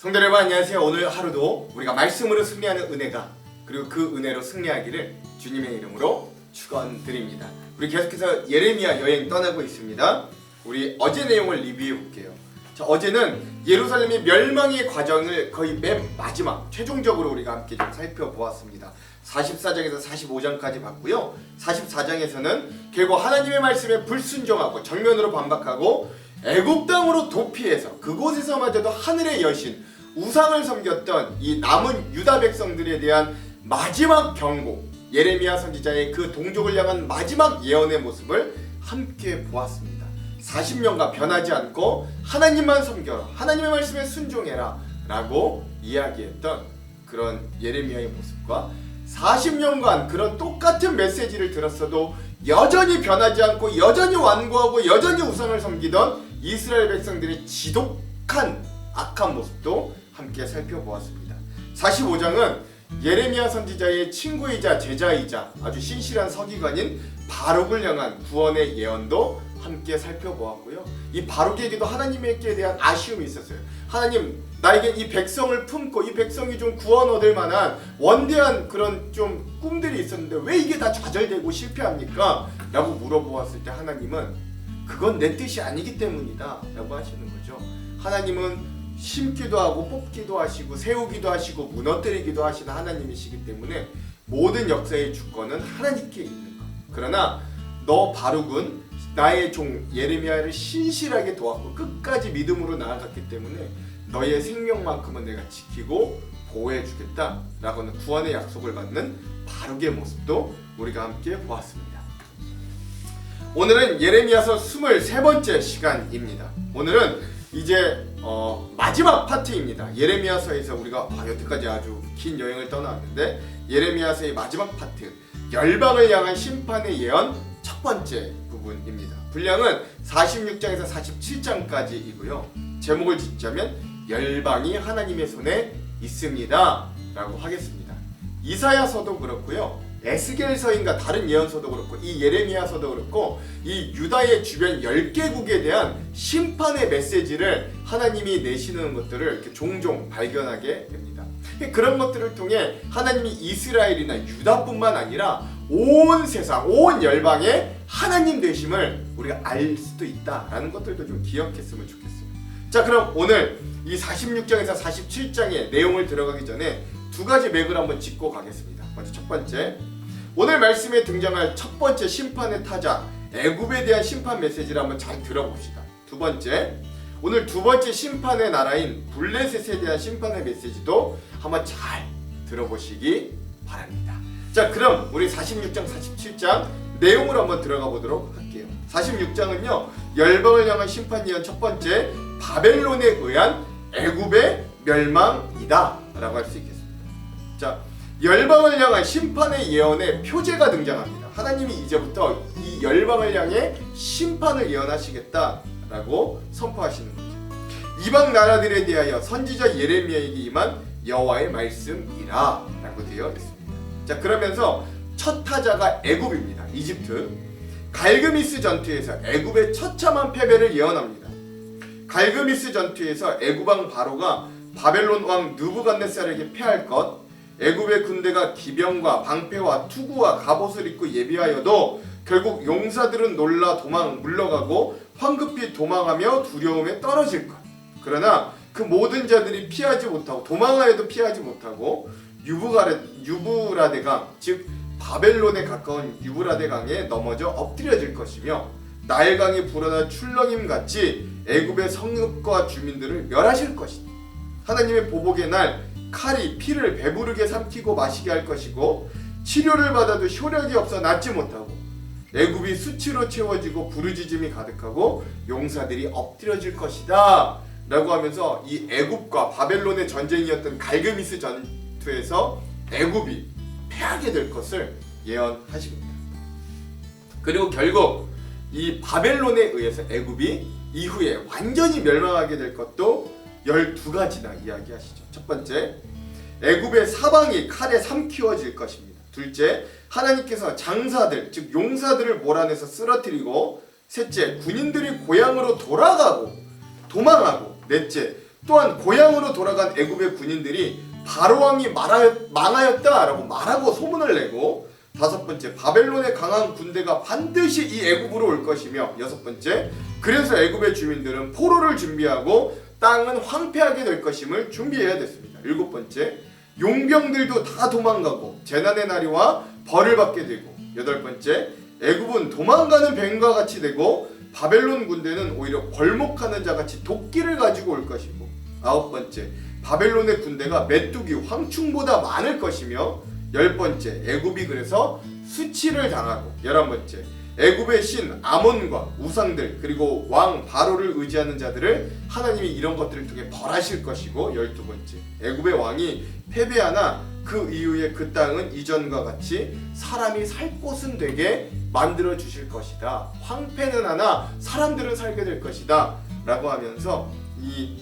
성도 여러분 안녕하세요. 오늘 하루도 우리가 말씀으로 승리하는 은혜가 그리고 그 은혜로 승리하기를 주님의 이름으로 축원드립니다. 우리 계속해서 예레미야 여행 떠나고 있습니다. 우리 어제 내용을 리뷰해 볼게요. 자, 어제는 예루살렘의 멸망의 과정을 거의 맨 마지막 최종적으로 우리가 함께 좀 살펴보았습니다. 44장에서 45장까지 봤고요. 44장에서는 결국 하나님의 말씀에 불순종하고 정면으로 반박하고 애굽 땅으로 도피해서 그곳에서마저도 하늘의 여신 우상을 섬겼던 이 남은 유다 백성들에 대한 마지막 경고, 예레미야 선지자의 그 동족을 향한 마지막 예언의 모습을 함께 보았습니다. 40년간 변하지 않고 하나님만 섬겨라, 하나님의 말씀에 순종해라 라고 이야기했던 그런 예레미야의 모습과 40년간 그런 똑같은 메시지를 들었어도 여전히 변하지 않고 여전히 완고하고 여전히 우상을 섬기던 이스라엘 백성들의 지독한 악한 모습도 함께 살펴보았습니다. 45장은 예레미야 선지자의 친구이자 제자이자 아주 신실한 서기관인 바룩을 향한 구원의 예언도 함께 살펴보았고요. 이 바룩에게도 하나님께 대한 아쉬움이 있었어요. 하나님, 나에게 이 백성을 품고 이 백성이 좀 구원 얻을 만한 원대한 그런 좀 꿈들이 있었는데 왜 이게 다 좌절되고 실패합니까? 라고 물어보았을 때 하나님은 그건 내 뜻이 아니기 때문이다 라고 하시는 거죠. 하나님은 심기도 하고 뽑기도 하시고 세우기도 하시고 무너뜨리기도 하시는 하나님이시기 때문에 모든 역사의 주권은 하나님께 있는 것. 그러나 너 바룩은 나의 종 예레미야를 신실하게 도왔고 끝까지 믿음으로 나아갔기 때문에 너의 생명만큼은 내가 지키고 보호해 주겠다 라고는 구원의 약속을 받는 바룩의 모습도 우리가 함께 보았습니다. 오늘은 예레미야서 23번째 시간입니다. 오늘은 이제 마지막 파트입니다. 예레미야서에서 우리가 여태까지 아주 긴 여행을 떠나왔는데 예레미야서의 마지막 파트, 열방을 향한 심판의 예언 첫 번째 부분입니다. 분량은 46장에서 47장까지이고요. 제목을 짓자면 열방이 하나님의 손에 있습니다 라고 하겠습니다. 이사야서도 그렇고요, 에스겔서인가 다른 예언서도 그렇고 이 예레미야서도 그렇고 이 유다의 주변 10개국에 대한 심판의 메시지를 하나님이 내시는 것들을 이렇게 종종 발견하게 됩니다. 그런 것들을 통해 하나님이 이스라엘이나 유다뿐만 아니라 온 세상, 온 열방의 하나님 되심을 우리가 알 수도 있다라는 것들도 좀 기억했으면 좋겠어요. 자, 그럼 오늘 이 46장에서 47장의 내용을 들어가기 전에 두 가지 맥을 한번 짚고 가겠습니다. 먼저 첫 번째, 오늘 말씀에 등장할 첫 번째 심판의 타자 애굽에 대한 심판 메시지를 한번 잘 들어봅시다. 두 번째, 오늘 두 번째 심판의 나라인 블레셋에 대한 심판의 메시지도 한번 잘 들어보시기 바랍니다. 자, 그럼 우리 46장 47장 내용으로 한번 들어가 보도록 할게요. 46장은요, 열방을 향한 심판 예언 첫 번째, 바벨론에 의한 애굽의 멸망이다 라고 할 수 있겠습니다. 자, 열방을 향한 심판의 예언에 표제가 등장합니다. 하나님이 이제부터 이 열방을 향해 심판을 예언하시겠다라고 선포하시는 거죠. 이방 나라들에 대하여 선지자 예레미야에게 임한 여호와의 말씀이라 라고 되어 있습니다. 자, 그러면서 첫 타자가 애굽입니다. 이집트. 갈그미스 전투에서 애굽의 처참한 패배를 예언합니다. 갈그미스 전투에서 애굽 왕 바로가 바벨론 왕 느부갓네살에게 패할 것, 애굽의 군대가 기병과 방패와 투구와 갑옷을 입고 예비하여도 결국 용사들은 놀라 물러가고 황급히 도망하며 두려움에 떨어질 것. 그러나 그 모든 자들이 피하지 못하고 도망하여도 피하지 못하고 유브라데 강, 즉 바벨론에 가까운 유브라데 강에 넘어져 엎드려질 것이며 나일강이 불어나 출렁임같이 애굽의 성읍과 주민들을 멸하실 것이다. 하나님의 보복의 날 칼이 피를 배부르게 삼키고 마시게 할 것이고 치료를 받아도 효력이 없어 낫지 못하고 애굽이 수치로 채워지고 부르짖음이 가득하고 용사들이 엎드려질 것이다 라고 하면서 이 애굽과 바벨론의 전쟁이었던 갈그미스 전투에서 애굽이 패하게 될 것을 예언하십니다. 그리고 결국 이 바벨론에 의해서 애굽이 이후에 완전히 멸망하게 될 것도 12가지나 이야기하시죠. 첫 번째, 애굽의 사방이 칼에 삼키워질 것입니다. 둘째, 하나님께서 장사들, 즉 용사들을 몰아내서 쓰러뜨리고, 셋째, 군인들이 고향으로 돌아가고 도망하고, 넷째, 또한 고향으로 돌아간 애굽의 군인들이 바로 왕이 망하였다라고 말하고 소문을 내고, 5번째, 바벨론의 강한 군대가 반드시 이 애굽으로 올 것이며, 6번째, 그래서 애굽의 주민들은 포로를 준비하고 땅은 황폐하게 될 것임을 준비해야 됐습니다. 7번째, 용병들도 다 도망가고 재난의 날이 와 벌을 받게 되고, 8번째, 애굽은 도망가는 뱀과 같이 되고 바벨론 군대는 오히려 벌목하는 자같이 도끼를 가지고 올 것이고, 9번째, 바벨론의 군대가 메뚜기 황충보다 많을 것이며, 10번째, 애굽이 그래서 수치를 당하고, 11번째, 애굽의 신 아몬과 우상들 그리고 왕 바로를 의지하는 자들을 하나님이 이런 것들을 통해 벌하실 것이고, 12번째, 애굽의 왕이 패배하나 그 이후에 그 땅은 이전과 같이 사람이 살 곳은 되게 만들어 주실 것이다. 황폐는 하나 사람들은 살게 될 것이다 라고 하면서 이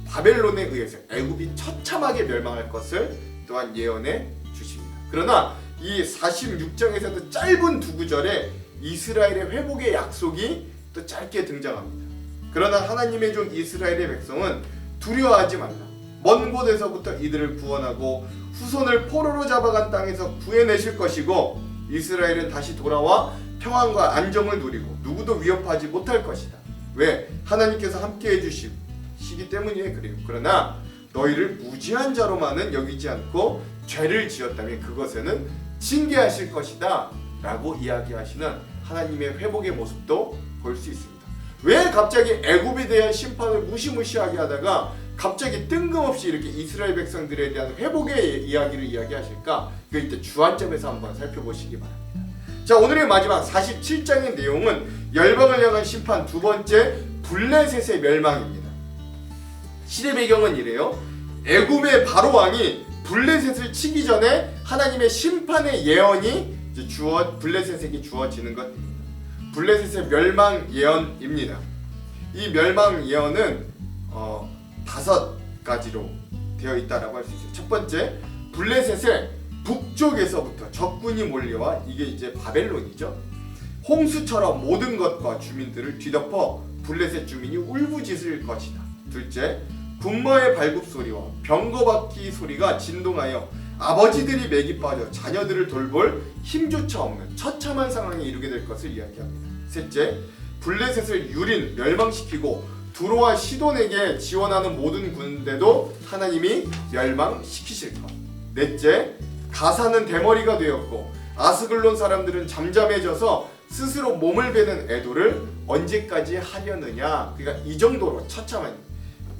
바벨론에 의해서 애굽이 처참하게 멸망할 것을 또한 예언해 주십니다. 그러나 이 46장에서도 짧은 2구절에 이스라엘의 회복의 약속이 또 짧게 등장합니다. 그러나 하나님의 종 이스라엘의 백성은 두려워하지 말라. 먼 곳에서부터 이들을 구원하고 후손을 포로로 잡아간 땅에서 구해내실 것이고, 이스라엘은 다시 돌아와 평안과 안정을 누리고 누구도 위협하지 못할 것이다. 왜? 하나님께서 함께해 주시기 때문이에요. 그래요. 그러나 너희를 무지한 자로만은 여기지 않고 죄를 지었다면 그것에는 징계하실 것이다 라고 이야기하시는 하나님의 회복의 모습도 볼 수 있습니다. 왜 갑자기 애굽에 대한 심판을 무시무시하게 하다가 갑자기 뜬금없이 이렇게 이스라엘 백성들에 대한 회복의 이야기를 이야기하실까? 그 이때 주안점에서 한번 살펴보시기 바랍니다. 자, 오늘의 마지막 47장의 내용은 열방을 향한 심판, 2번째 블레셋의 멸망입니다. 시대 배경은 이래요. 애굽의 바로 왕이 블레셋을 치기 전에 하나님의 심판의 예언이 이제 블레셋에게 주어지는 것입니다. 블레셋의 멸망 예언입니다. 이 멸망 예언은 5가지로 되어 있다라고 할 수 있어요. 첫 번째, 블레셋의 북쪽에서부터 적군이 몰려와, 이게 이제 바벨론이죠. 홍수처럼 모든 것과 주민들을 뒤덮어 블레셋 주민이 울부짖을 것이다. 둘째, 군마의 발굽 소리와 병거바퀴 소리가 진동하여 아버지들이 맥이 빠져 자녀들을 돌볼 힘조차 없는 처참한 상황에 이르게 될 것을 이야기합니다. 셋째, 블레셋을 유린 멸망시키고 두로와 시돈에게 지원하는 모든 군대도 하나님이 멸망시키실 것. 넷째, 가사는 대머리가 되었고 아스글론 사람들은 잠잠해져서 스스로 몸을 베는 애도를 언제까지 하려느냐. 그러니까 이 정도로 처참한.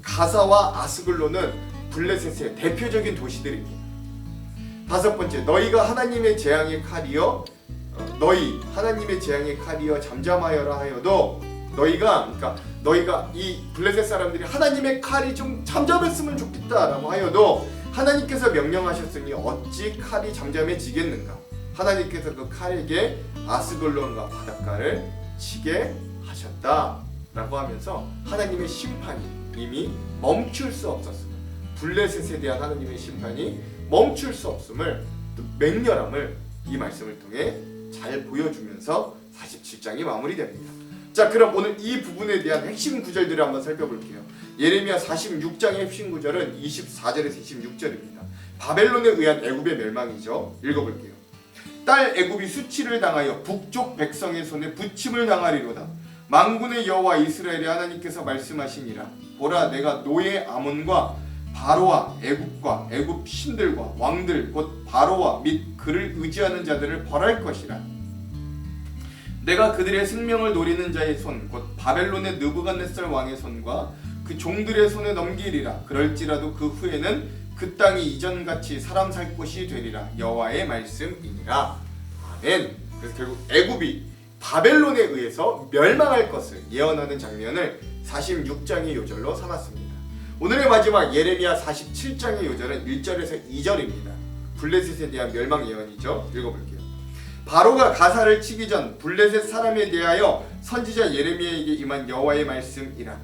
가사와 아스글론은 블레셋의 대표적인 도시들입니다. 5번째, 너희가 하나님의 재앙의 칼이여 하나님의 재앙의 칼이여 잠잠하여라 하여도 너희가 이 블레셋 사람들이 하나님의 칼이 좀 잠잠했으면 좋겠다라고 하여도 하나님께서 명령하셨으니 어찌 칼이 잠잠해지겠는가. 하나님께서 그 칼에게 아스글론과 바닷가를 치게 하셨다라고 하면서 하나님의 심판이 이미 멈출 수 없었음을, 블레셋에 대한 하나님의 심판이 멈출 수 없음을, 또 맹렬함을 이 말씀을 통해 잘 보여주면서 47장이 마무리됩니다. 자, 그럼 오늘 이 부분에 대한 핵심 구절들을 한번 살펴볼게요. 예레미야 46장의 핵심 구절은 24절에서 26절입니다. 바벨론에 의한 애굽의 멸망이죠. 읽어볼게요. 딸 애굽이 수치를 당하여 북쪽 백성의 손에 부침을 당하리로다. 만군의 여호와 이스라엘의 하나님께서 말씀하시니라. 보라, 내가 노예 아몬과 바로와 애굽과 애굽 신들과 왕들 곧 바로와 및 그를 의지하는 자들을 벌할 것이라. 내가 그들의 생명을 노리는 자의 손 곧 바벨론의 느부갓네살 왕의 손과 그 종들의 손에 넘기리라. 그럴지라도 그 후에는 그 땅이 이전같이 사람 살 곳이 되리라. 여호와의 말씀이니라. 아멘. 그래서 결국 애굽이 바벨론에 의해서 멸망할 것을 예언하는 장면을 46장의 요절로 삼았습니다. 오늘의 마지막 예레미야 47장의 요절은 1절에서 2절입니다. 블레셋에 대한 멸망 예언이죠. 읽어볼게요. 바로가 가사를 치기 전 블레셋 사람에 대하여 선지자 예레미야에게 임한 여호와의 말씀이라.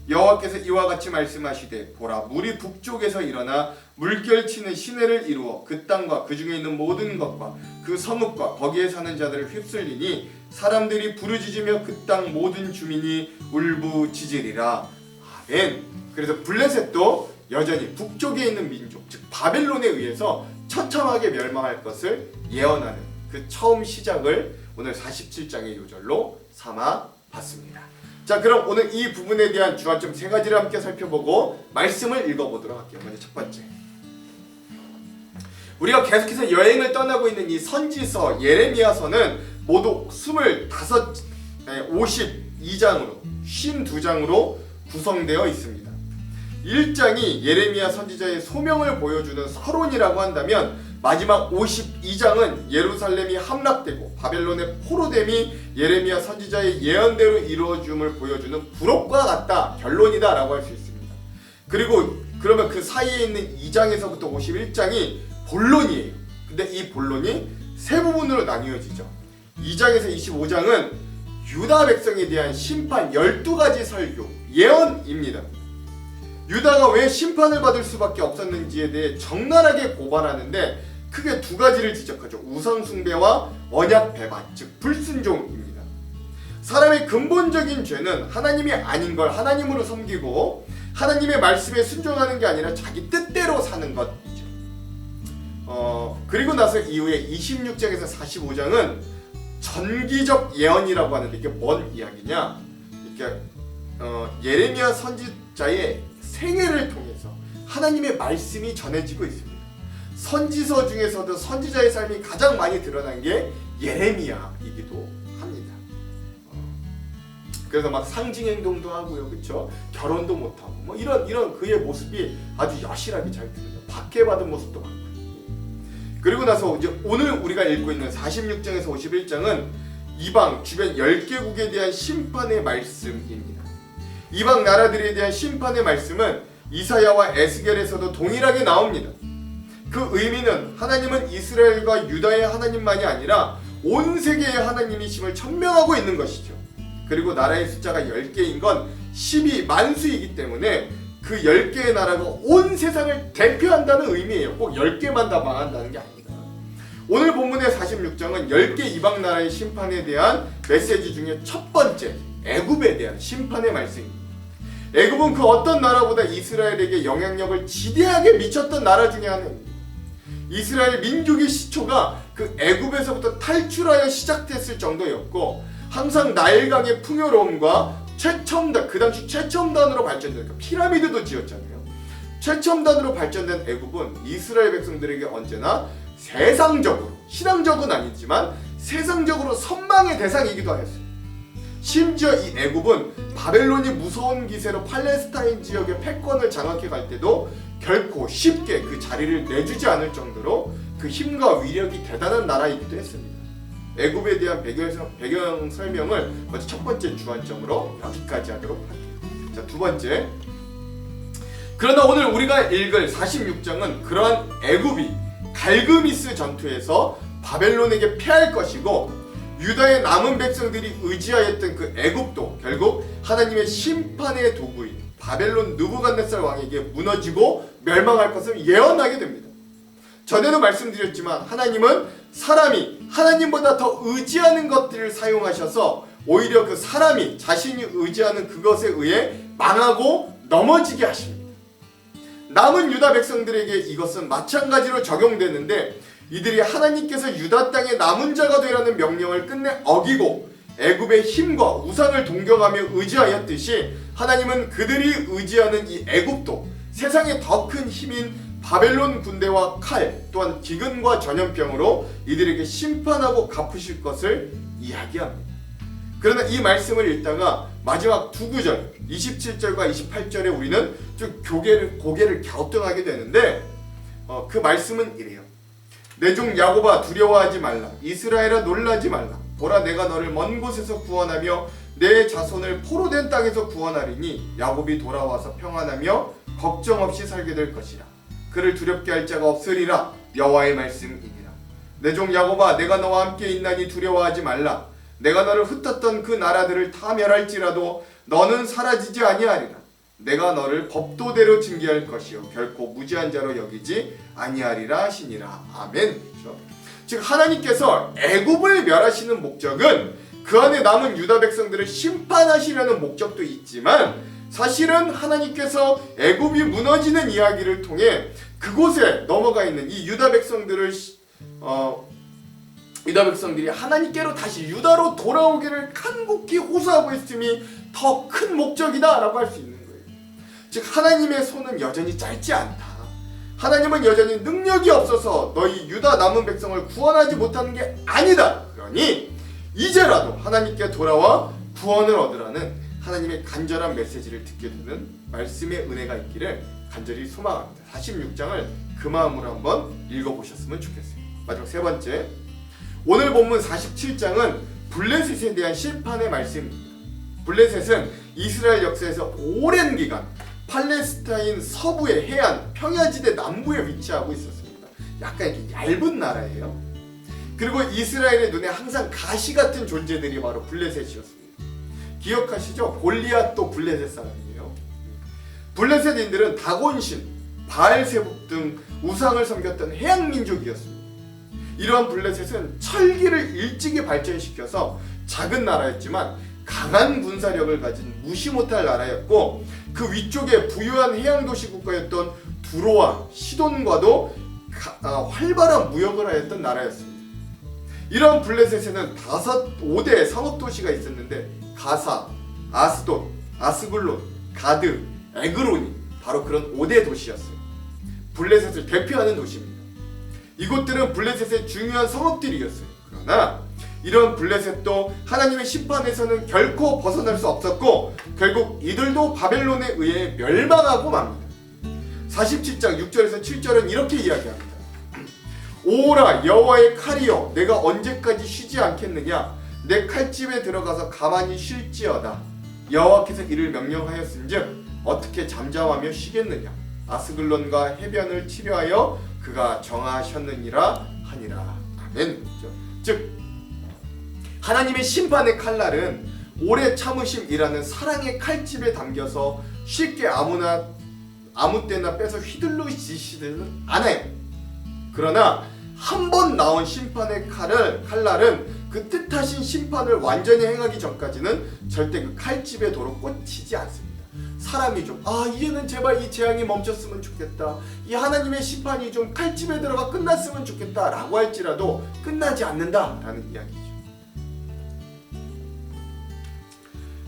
여호와께서 이와 같이 말씀하시되, 보라, 물이 북쪽에서 일어나 물결치는 시내를 이루어 그 땅과 그 중에 있는 모든 것과 그 성읍과 거기에 사는 자들을 휩쓸리니 사람들이 부르짖으며 그 땅 모든 주민이 울부짖으리라. 아멘. 그래서 블레셋도 여전히 북쪽에 있는 민족, 즉 바벨론에 의해서 처참하게 멸망할 것을 예언하는 그 처음 시작을 오늘 47장의 요절로 삼아 봤습니다. 자, 그럼 오늘 이 부분에 대한 주안점 세 가지를 함께 살펴보고 말씀을 읽어보도록 할게요. 먼저 첫 번째, 우리가 계속해서 여행을 떠나고 있는 이 선지서 예레미야서는 모두 52장으로 52장으로 구성되어 있습니다. 1장이 예레미야 선지자의 소명을 보여주는 서론이라고 한다면 마지막 52장은 예루살렘이 함락되고 바벨론의 포로됨이 예레미야 선지자의 예언대로 이루어짐을 보여주는 부록과 같다, 결론이다 라고 할 수 있습니다. 그리고 그러면 그 사이에 있는 2장에서부터 51장이 본론이에요. 근데 이 본론이 세 부분으로 나뉘어지죠. 2장에서 25장은 유다 백성에 대한 심판 12가지 설교, 예언입니다. 유다가 왜 심판을 받을 수밖에 없었는지에 대해 적나라하게 고발하는데 크게 두 가지를 지적하죠. 우상 숭배와 언약 배반, 즉 불순종입니다. 사람의 근본적인 죄는 하나님이 아닌 걸 하나님으로 섬기고 하나님의 말씀에 순종하는 게 아니라 자기 뜻대로 사는 것이죠. 그리고 나서 이후에 26장에서 45장은 전기적 예언이라고 하는데 이게 뭔 이야기냐? 이렇게 예레미야 선지자의 생애를 통해서 하나님의 말씀이 전해지고 있습니다. 선지서 중에서도 선지자의 삶이 가장 많이 드러난 게 예레미야이기도 합니다. 그래서 막 상징 행동도 하고요, 그렇죠? 결혼도 못하고 뭐 이런 그의 모습이 아주 여실하게 잘 드러나요. 박해받은 모습도 많고. 그리고 나서 이제 오늘 우리가 읽고 있는 46장에서 51장은 이방 주변 10개국에 대한 심판의 말씀입니다. 이방 나라들에 대한 심판의 말씀은 이사야와 에스겔에서도 동일하게 나옵니다. 그 의미는 하나님은 이스라엘과 유다의 하나님만이 아니라 온 세계의 하나님이심을 천명하고 있는 것이죠. 그리고 나라의 숫자가 10개인 건 12만수이기 때문에 그 10개의 나라가 온 세상을 대표한다는 의미예요. 꼭 10개만 다 망한다는 게 아닙니다. 오늘 본문의 46장은 10개 이방 나라의 심판에 대한 메시지 중에 첫 번째, 애굽에 대한 심판의 말씀입니다. 애굽은 그 어떤 나라보다 이스라엘에게 영향력을 지대하게 미쳤던 나라 중에 하나입니다. 이스라엘 민족의 시초가 그 애굽에서부터 탈출하여 시작됐을 정도였고 항상 나일강의 풍요로움과 최첨단, 그 당시 최첨단으로 발전된 그 피라미드도 지었잖아요. 최첨단으로 발전된 애굽은 이스라엘 백성들에게 언제나 세상적으로, 신앙적은 아니지만 세상적으로 선망의 대상이기도 하였어요. 심지어 이 애굽은 바벨론이 무서운 기세로 팔레스타인 지역의 패권을 장악해 갈 때도 결코 쉽게 그 자리를 내주지 않을 정도로 그 힘과 위력이 대단한 나라이기도 했습니다. 애굽에 대한 배경 설명을 먼저 첫 번째 주안점으로 여기까지 하도록 할게요. 자, 두 번째. 그러나 오늘 우리가 읽을 46장은 그러한 애굽이 갈그미스 전투에서 바벨론에게 패할 것이고 유다의 남은 백성들이 의지하였던 그 애굽도 결국 하나님의 심판의 도구인 바벨론 느부갓네살 왕에게 무너지고 멸망할 것을 예언하게 됩니다. 전에도 말씀드렸지만 하나님은 사람이 하나님보다 더 의지하는 것들을 사용하셔서 오히려 그 사람이 자신이 의지하는 그것에 의해 망하고 넘어지게 하십니다. 남은 유다 백성들에게 이것은 마찬가지로 적용되는데 이들이 하나님께서 유다 땅의 남은 자가 되라는 명령을 끝내 어기고 애굽의 힘과 우상을 동경하며 의지하였듯이 하나님은 그들이 의지하는 이 애굽도 세상의 더 큰 힘인 바벨론 군대와 칼 또한 기근과 전염병으로 이들에게 심판하고 갚으실 것을 이야기합니다. 그러나 이 말씀을 읽다가 마지막 두 구절 27절과 28절에 우리는 좀 고개를 갸우뚱하게 되는데 그 말씀은 이래요. 내 종 야곱아 두려워하지 말라. 이스라엘아 놀라지 말라. 보라 내가 너를 먼 곳에서 구원하며 내 자손을 포로된 땅에서 구원하리니 야곱이 돌아와서 평안하며 걱정 없이 살게 될 것이라. 그를 두렵게 할 자가 없으리라. 여호와의 말씀이니라. 내 종 야곱아 내가 너와 함께 있나니 두려워하지 말라. 내가 너를 흩었던 그 나라들을 다 멸할지라도 너는 사라지지 아니하리라. 내가 너를 법도대로 징계할 것이요 결코 무지한 자로 여기지 아니하리라 하시니라. 아멘. 그렇죠? 즉 하나님께서 애굽을 멸하시는 목적은 그 안에 남은 유다 백성들을 심판하시려는 목적도 있지만 사실은 하나님께서 애굽이 무너지는 이야기를 통해 그곳에 넘어가 있는 이 유다 백성들이 하나님께로 다시 유다로 돌아오기를 간곡히 호소하고 있음이 더 큰 목적이다라고 할 수 있는 거예요. 즉 하나님의 손은 여전히 짧지 않다. 하나님은 여전히 능력이 없어서 너희 유다 남은 백성을 구원하지 못하는 게 아니다. 그러니 이제라도 하나님께 돌아와 구원을 얻으라는 하나님의 간절한 메시지를 듣게 되는 말씀의 은혜가 있기를 간절히 소망합니다. 46장을 그 마음으로 한번 읽어보셨으면 좋겠어요. 마지막 세 번째, 오늘 본문 47장은 블레셋에 대한 심판의 말씀입니다. 블레셋은 이스라엘 역사에서 오랜 기간 팔레스타인 서부의 해안 평야지대 남부에 위치하고 있었습니다. 약간 이렇게 얇은 나라예요. 그리고 이스라엘의 눈에 항상 가시 같은 존재들이 바로 블레셋이었습니다. 기억하시죠? 골리앗도 블레셋 사람이에요. 블레셋인들은 다곤신, 바알세북 등 우상을 섬겼던 해양 민족이었습니다. 이러한 블레셋은 철기를 일찍이 발전시켜서 작은 나라였지만 강한 군사력을 가진 무시 못할 나라였고, 그 위쪽에 부유한 해양 도시 국가였던 두로와 시돈과도 활발한 무역을 하였던 나라였습니다. 이러한 블레셋에는 5대 상업도시가 있었는데 가사, 아스돗, 아스글론, 가드, 에그론이 바로 그런 5대 도시였어요. 블레셋을 대표하는 도시입니다. 이곳들은 블레셋의 중요한 성읍들이었어요. 그러나 이런 블레셋도 하나님의 심판에서는 결코 벗어날 수 없었고 결국 이들도 바벨론에 의해 멸망하고 맙니다. 47장 6절에서 7절은 이렇게 이야기합니다. 오라 여호와의 칼이여, 내가 언제까지 쉬지 않겠느냐? 내 칼집에 들어가서 가만히 쉴지어다. 여호와께서 이를 명령하였은즉 어떻게 잠잠하며 쉬겠느냐? 아스글론과 해변을 치료하여 그가 정하셨느니라 하니라. 아멘. 즉 하나님의 심판의 칼날은 오래 참으심이라는 사랑의 칼집에 담겨서 쉽게 아무 때나 빼서 휘둘러지지는 않아요. 그러나 한 번 나온 심판의 칼날은 그 뜻하신 심판을 완전히 행하기 전까지는 절대 그 칼집에 도로 꽂히지 않습니다. 사람이 좀 이제는 제발 이 재앙이 멈췄으면 좋겠다, 이 하나님의 심판이 좀 칼집에 들어가 끝났으면 좋겠다 라고 할지라도 끝나지 않는다라는 이야기죠.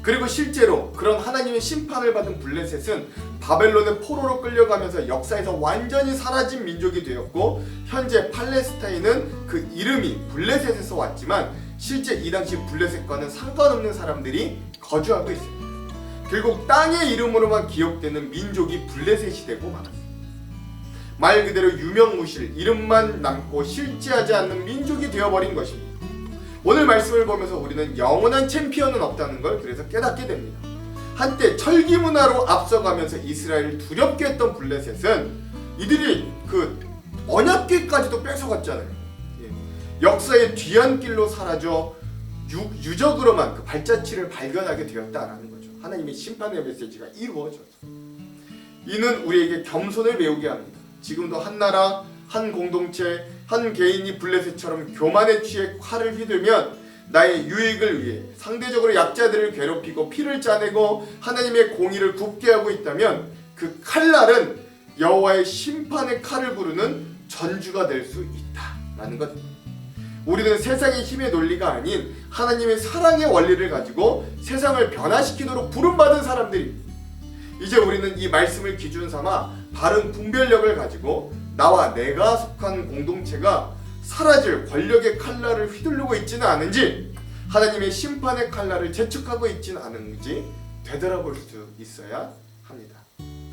그리고 실제로 그런 하나님의 심판을 받은 블레셋은 바벨론의 포로로 끌려가면서 역사에서 완전히 사라진 민족이 되었고, 현재 팔레스타인은 그 이름이 블레셋에서 왔지만 실제 이 당시 블레셋과는 상관없는 사람들이 거주하고 있습니다. 결국 땅의 이름으로만 기억되는 민족이 블레셋이 되고 말았습니다. 말 그대로 유명무실, 이름만 남고 실제하지 않는 민족이 되어버린 것입니다. 오늘 말씀을 보면서 우리는 영원한 챔피언은 없다는 걸 그래서 깨닫게 됩니다. 한때 철기 문화로 앞서가면서 이스라엘을 두렵게 했던 블레셋은 이들이 그 언약궤까지도 뺏어갔잖아요. 역사의 뒤안길로 사라져 유적으로만 그 발자취를 발견하게 되었다라는 거죠. 하나님의 심판의 메시지가 이루어져서 이는 우리에게 겸손을 배우게 합니다. 지금도 한 나라, 한 공동체, 한 개인이 블레셋처럼 교만에 취해 칼을 휘두르면 나의 유익을 위해 상대적으로 약자들을 괴롭히고 피를 짜내고 하나님의 공의를 굽게 하고 있다면 그 칼날은 여호와의 심판의 칼을 부르는 전주가 될 수 있다라는 것. 우리는 세상의 힘의 논리가 아닌 하나님의 사랑의 원리를 가지고 세상을 변화시키도록 부름받은 사람들입니다. 이제 우리는 이 말씀을 기준 삼아 바른 분별력을 가지고 나와 내가 속한 공동체가 사라질 권력의 칼날을 휘두르고 있지는 않은지, 하나님의 심판의 칼날을 재촉하고 있지는 않은지 되돌아볼 수 있어야 합니다.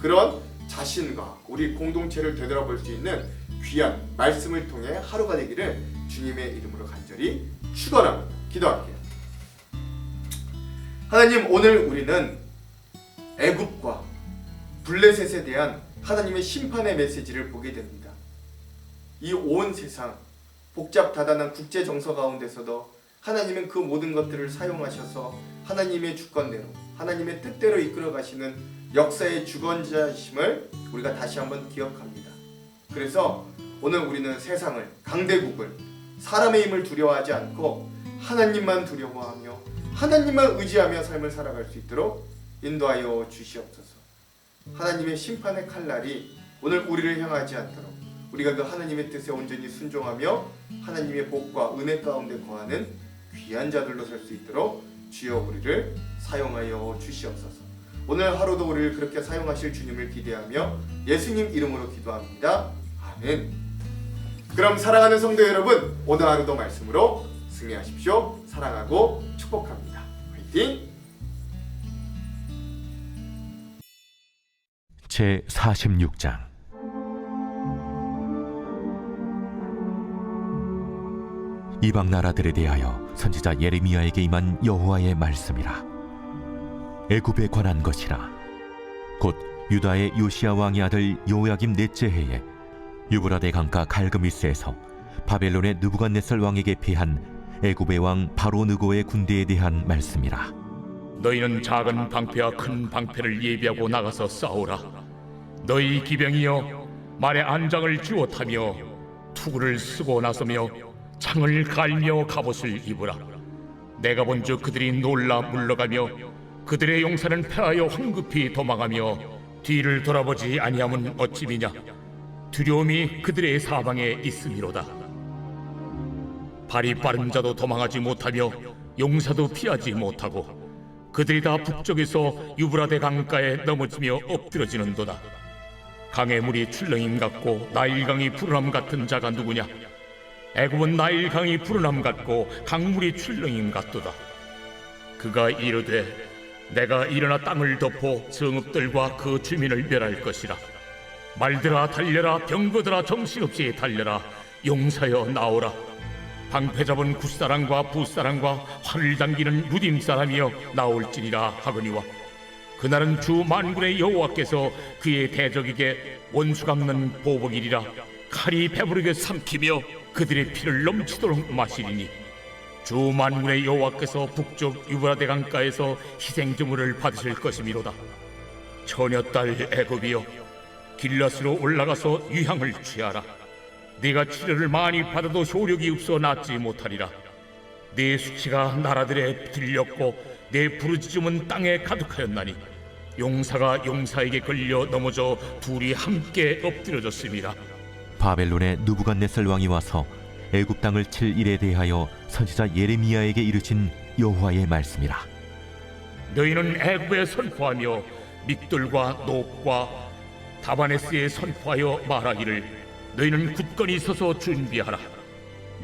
그런 자신과 우리 공동체를 되돌아볼 수 있는 귀한 말씀을 통해 하루가 되기를 주님의 이름으로 간절히 축원합니다. 기도할게요. 하나님, 오늘 우리는 애굽과 블레셋에 대한 하나님의 심판의 메시지를 보게 됩니다. 이 온 세상 복잡다단한 국제 정서 가운데서도 하나님은 그 모든 것들을 사용하셔서 하나님의 주권대로, 하나님의 뜻대로 이끌어 가시는 역사의 주권자이심을 우리가 다시 한번 기억합니다. 그래서 오늘 우리는 세상을, 강대국을, 사람의 힘을 두려워하지 않고 하나님만 두려워하며 하나님만 의지하며 삶을 살아갈 수 있도록 인도하여 주시옵소서. 하나님의 심판의 칼날이 오늘 우리를 향하지 않도록 우리가 그 하나님의 뜻에 온전히 순종하며 하나님의 복과 은혜 가운데 거하는 귀한 자들로 설 수 있도록 주여 우리를 사용하여 주시옵소서. 오늘 하루도 우리를 그렇게 사용하실 주님을 기대하며 예수님 이름으로 기도합니다. 아멘. 그럼 사랑하는 성도 여러분, 오늘 하루도 말씀으로 승리하십시오. 사랑하고 축복합니다. 화이팅! 제46장 이방 나라들에 대하여 선지자 예레미야에게 임한 여호와의 말씀이라. 애굽에 관한 것이라. 곧 유다의 요시야 왕의 아들 요야김 넷째 해에 유브라데 강가 갈그미스에서 바벨론의 느부갓네살 왕에게 패한 애굽의 왕 바로 느고의 군대에 대한 말씀이라. 너희는 작은 방패와 큰 방패를 예비하고 나가서 싸우라. 너희 기병이여, 말에 안장을 쥐어 타며 투구를 쓰고 나서며 창을 갈며 갑옷을 입으라. 내가 본즉 그들이 놀라 물러가며 그들의 용사는 패하여 황급히 도망하며 뒤를 돌아보지 아니함은 어찌미냐. 두려움이 그들의 사방에 있음이로다. 발이 빠른 자도 도망하지 못하며 용사도 피하지 못하고 그들이 다 북쪽에서 유브라데 강가에 넘어지며 엎드러지는도다. 강의 물이 출렁임 같고 나일강이 푸른함 같은 자가 누구냐. 애굽은 나일강이 푸른함 같고 강물이 출렁임 같도다. 그가 이르되 내가 일어나 땅을 덮어 성읍들과 그 주민을 멸할 것이라. 말들아 달려라, 병거들아 정신없이 달려라. 용사여 나오라. 방패 잡은 굿사람과 붓사람과 활을 당기는 루딤 사람이여 나올지니라 하거니와. 그날은 주 만군의 여호와께서 그의 대적에게 원수 갚는 보복이리라. 칼이 배부르게 삼키며 그들의 피를 넘치도록 마시리니 주 만군의 여호와께서 북쪽 유브라데 강가에서 희생제물을 받으실 것이미로다. 처녀딸 애굽이여, 길앗으로 올라가서 유향을 취하라. 네가 치료를 많이 받아도 효력이 없어 낫지 못하리라. 네 수치가 나라들에 들렸고 내 부르짖음은 땅에 가득하였나니 용사가 용사에게 걸려 넘어져 둘이 함께 엎드려졌음이라. 바벨론의 느부갓네살 왕이 와서 애굽 땅을 칠 일에 대하여 선지자 예레미야에게 이르신 여호와의 말씀이라. 너희는 애굽에 선포하며 믹돌과 녹과 다바네스에 선포하여 말하기를 너희는 굳건히 서서 준비하라.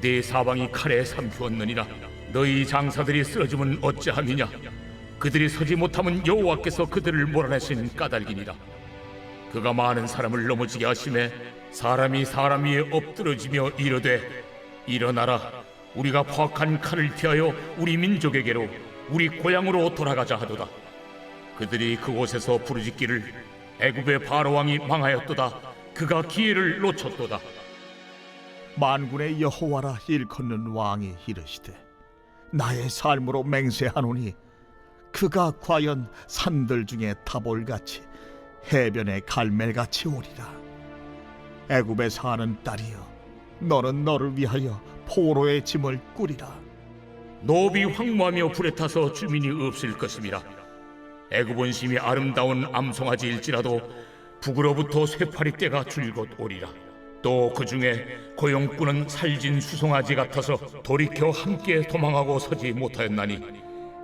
네 사방이 칼에 삼키었느니라. 너희 장사들이 쓰러지면 어찌함이냐. 그들이 서지 못하면 여호와께서 그들을 몰아내신 까닭이니라. 그가 많은 사람을 넘어지게 하심에 사람이 사람 위에 엎드러지며 이르되 일어나라. 우리가 포악한 칼을 피하여 우리 민족에게로 우리 고향으로 돌아가자 하도다. 그들이 그곳에서 부르짖기를 애굽의 바로왕이 망하였도다. 그가 기회를 놓쳤도다. 만군의 여호와라 일컫는 왕이 이르시되 나의 삶으로 맹세하노니 그가 과연 산들 중에 타볼같이 해변의 갈멜같이 오리라. 애굽에 사는 딸이여, 너는 너를 위하여 포로의 짐을 꾸리라. 노비 황무하며 불에 타서 주민이 없을 것임이라. 애굽은 심히 아름다운 암송아지일지라도 북으로부터 쇠파리 떼가 줄곧 오리라. 또 그 중에 고용꾼은 살진 수송아지 같아서 돌이켜 함께 도망하고 서지 못하였나니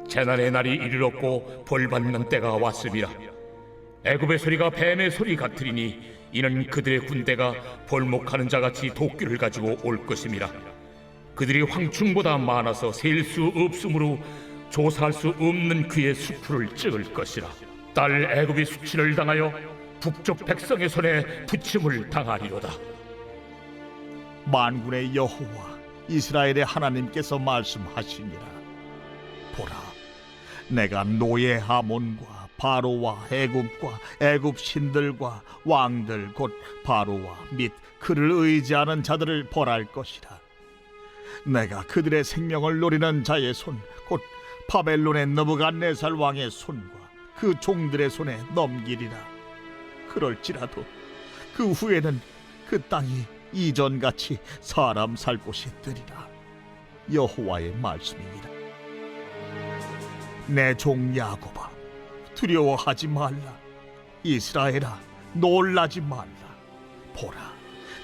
재난의 날이 이르렀고 벌받는 때가 왔음이라. 애굽의 소리가 뱀의 소리 같으리니 이는 그들의 군대가 벌목하는 자같이 도끼를 가지고 올 것임이라. 그들이 황충보다 많아서 셀 수 없으므로 조사할 수 없는 그의 수풀을 찍을 것이라. 딸 애굽이 수치를 당하여 북쪽 백성의 손에 부침을 당하리로다. 만군의 여호와 이스라엘의 하나님께서 말씀하시니라. 보라, 내가 노예 하몬과 바로와 애굽과 애굽 신들과 왕들 곧 바로와 및 그를 의지하는 자들을 벌할 것이라. 내가 그들의 생명을 노리는 자의 손 곧 바벨론의 느부갓네살 왕의 손과 그 종들의 손에 넘기리라. 그럴지라도 그 후에는 그 땅이 이전같이 사람 살 곳이 되리라. 여호와의 말씀이니라. 내 종 야곱아, 두려워하지 말라. 이스라엘아, 놀라지 말라. 보라,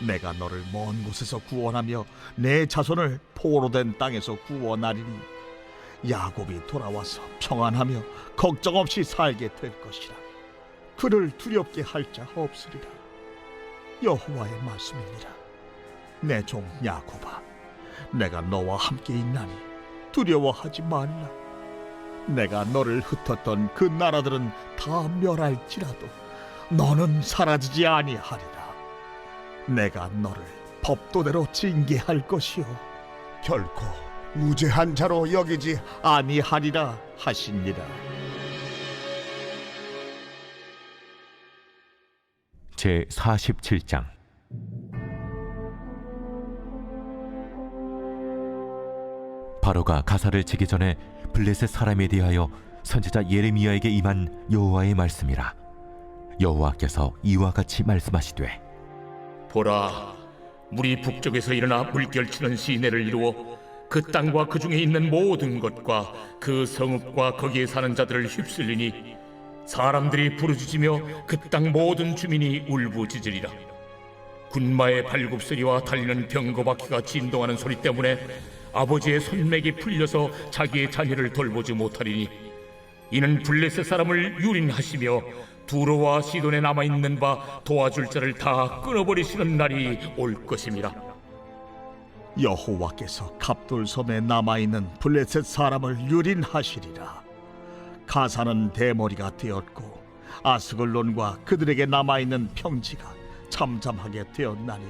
내가 너를 먼 곳에서 구원하며 내 자손을 포로된 땅에서 구원하리니 야곱이 돌아와서 평안하며 걱정 없이 살게 될 것이라. 그를 두렵게 할 자 없으리라. 여호와의 말씀이니라. 내 종 야곱아, 내가 너와 함께 있나니 두려워하지 말라. 내가 너를 흩었던 그 나라들은 다 멸할지라도 너는 사라지지 아니하리라. 내가 너를 법도대로 징계할 것이요 결코 무죄한 자로 여기지 아니하리라 하시니라. 제 47장. 바로가 가사를 치기 전에 블레셋 사람에 대하여 선지자 예레미야에게 임한 여호와의 말씀이라. 여호와께서 이와 같이 말씀하시되, 보라, 물이 북쪽에서 일어나 물결치는 시내를 이루어 그 땅과 그 중에 있는 모든 것과 그 성읍과 거기에 사는 자들을 휩쓸리니 사람들이 부르짖으며 그 땅 모든 주민이 울부짖으리라. 군마의 발굽소리와 달리는 병거바퀴가 진동하는 소리 때문에 아버지의 손맥이 풀려서 자기의 자녀를 돌보지 못하리니 이는 블레셋 사람을 유린하시며 두로와 시돈에 남아있는 바 도와줄 자를 다 끊어버리시는 날이 올 것임이라. 여호와께서 갑돌섬에 남아있는 블레셋 사람을 유린하시리라. 가사는 대머리가 되었고 아스글론과 그들에게 남아있는 평지가 잠잠하게 되었나니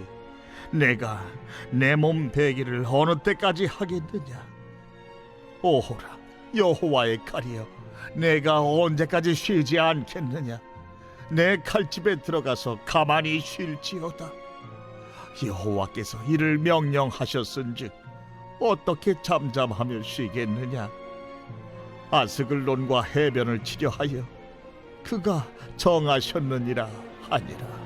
내가 내 몸 베기를 어느 때까지 하겠느냐. 오호라, 여호와의 칼이여, 내가 언제까지 쉬지 않겠느냐. 내 칼집에 들어가서 가만히 쉴지어다. 여호와께서 이를 명령하셨은즉 어떻게 잠잠하며 쉬겠느냐. 아스글론과 해변을 치려하여 그가 정하셨느니라 하니라.